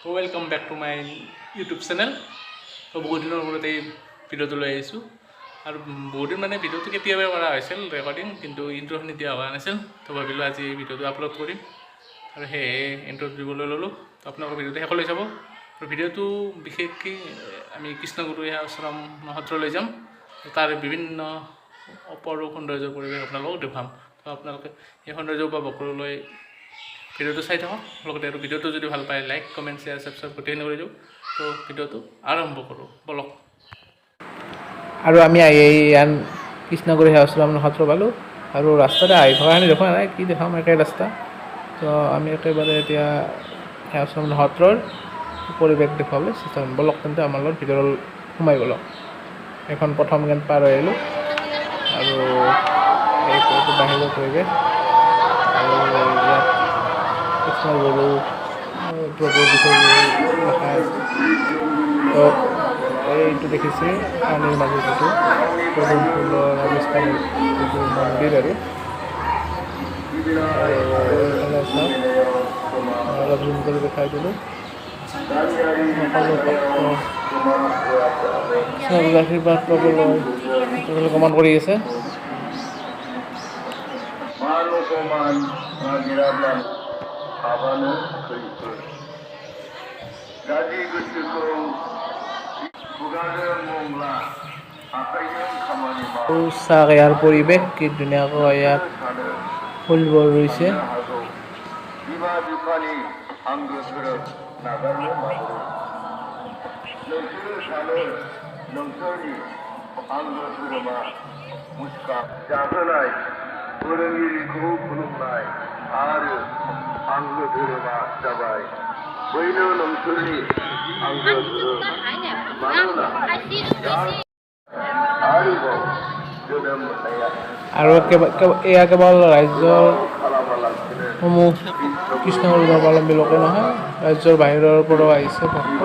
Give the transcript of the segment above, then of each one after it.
তো welcome back to my YouTube channel. তো বহুত দিনৰ মূৰত এই ভিডিঅ'টো লৈ আহিছোঁ আৰু বহুত দিন মানে ভিডিঅ'টো কেতিয়াবাই কৰা হৈছিল ৰেকৰ্ডিং, কিন্তু ইণ্ট্ৰ'খিনি দিয়া হোৱা নাছিল। তো ভাবিলোঁ আজি এই ভিডিঅ'টো আপলোড কৰিম আৰু সেয়ে ইণ্ট্ৰ' দিবলৈ ল'লোঁ। তো আপোনালোকৰ ভিডিঅ'টো শেষলৈ চাব। আৰু ভিডিঅ'টো বিশেষকৈ আমি কৃষ্ণগুৰু আশ্ৰম সত্ৰলৈ যাম, তাৰ বিভিন্ন অপৰূপ সৌন্দৰ্যৰ পৰিৱেশ আপোনালোকক দেখুৱাম। তো আপোনালোকে সেই সৌন্দৰ্য উপভোগ কৰিবলৈ ভিডিঅ'টো চাই থাকক। লগতে আৰু ভিডিঅ'টো যদি ভাল পায় লাইক কমেণ্ট শ্বেয়াৰ ছাবস্ক্ৰাইব গোটেইখিনি কৰি দিওঁ। তো ভিডিঅ'টো আৰম্ভ কৰোঁ বলক। আৰু আমি ইয়াত কৃষ্ণগুৰু আশ্ৰম সত্ৰ পালোঁ আৰু ৰাস্তাতে আহি থকাখিনি দেখা নাই, কি দেখাম একে ৰাস্তা। তো আমি একেবাৰে এতিয়া আশ্ৰম সত্ৰৰ পৰিৱেশ দেখুৱাবলৈ চেষ্টা কৰিম। বলক তেন্তে আমাৰ লগত ভিতৰত সোমাই গ'লক। এখন প্ৰথম গেট পাৰ হৈ আহিলোঁ আৰু এইটো বাহিৰৰ পৰিৱেশ। আৰু ইয়াত কৃষ্ণগুৰু প্ৰভুৰ বিষয়ে লেখা আছে। তো এইটো দেখিছে পানীৰ মাজত যিটো পদুম ফুলৰ আৱিষ্কাৰ যিটো মন্দিৰ আৰু এইফালে চাওক, অলপ জুম কৰি দেখাই দিলোঁ। সকলো ভক্ত আশীৰ্বাদ পাবলৈ গমন কৰি আছে। চাওক ইয়াৰ পৰিৱেশ কি ধুনীয়াকৈ ইয়াত ফুলবোৰ ৰুইছে। फोरोंगिरिखौ खुलुमनाय आरो आंगो धोरोमा जाबाय बैनो नोंसोरनि आंगो धोरोम। मानोना आरोबाव जोनोम मोननाया আৰু এয়া কেৱল ৰাজ্যৰ সমূহ কৃষ্ণগুৰু ধৰ্মাৱলম্বী লোকে নহয়, ৰাজ্যৰ বাহিৰৰ পৰাও আহিছে ভক্ত।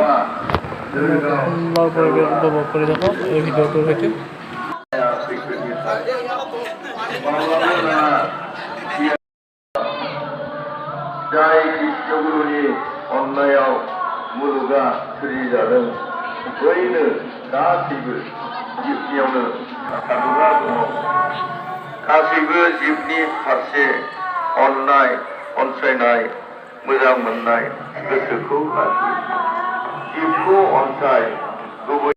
সুন্দৰ পৰিৱেশ উপভোগ কৰি থাকক এই ভিডিঅ'টোৰ সৈতে। जाय कृष्णगुरुनि अननायाव मुलुगा सोरजिजादों बैनो गासैबो जिबनियावनो साधुरा दङ। गासैबो जिबनि फारसे अननाय, अनसायनाय, मोजां मोननाय गोसोखौ लाखि। जिबखौ अनसाय, गुबै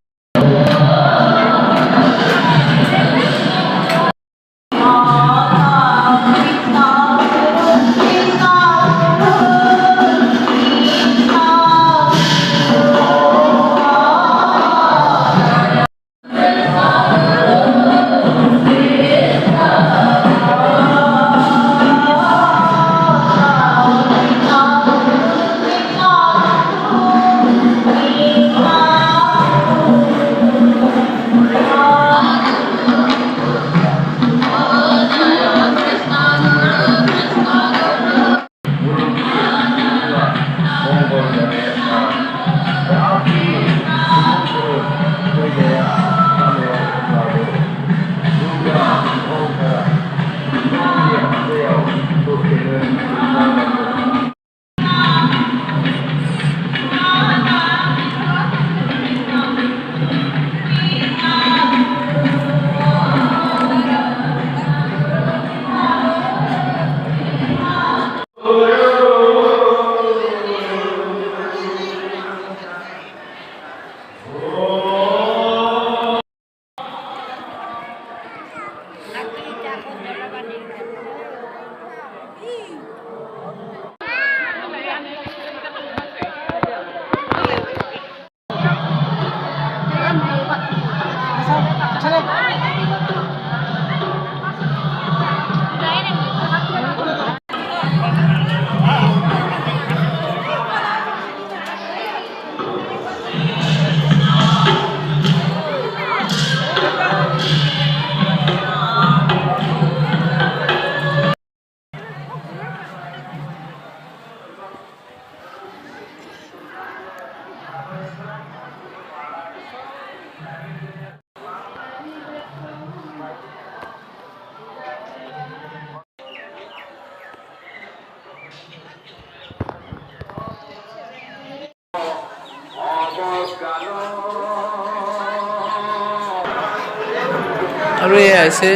আৰু এয়া হৈছে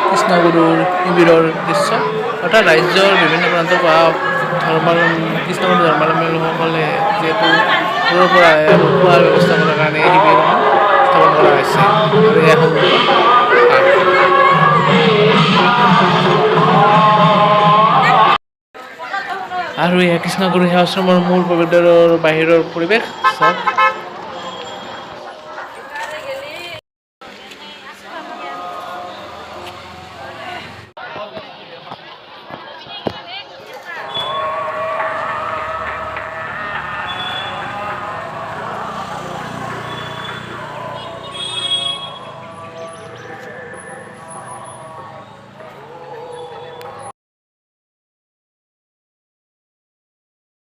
কৃষ্ণগুৰুৰ শিবিৰৰ দৃশ্য অৰ্থাৎ ৰাজ্যৰ বিভিন্ন প্ৰান্তৰ পৰা কৃষ্ণগুৰু ধৰ্মাৱলম্বী লোকসকলে যিহেতু দূৰৰ পৰা আহে আৰু খোৱাৰ ব্যৱস্থা কৰাৰ কাৰণে এই শিবিৰসমূহ স্থাপন কৰা হৈছে আৰু এয়া সন্মুখত আৰু এয়া কৃষ্ণগুৰু সেৱাশ্ৰমৰ মূল প্ৰৱেশদ্বাৰৰ বাহিৰৰ পৰিৱেশ চাওক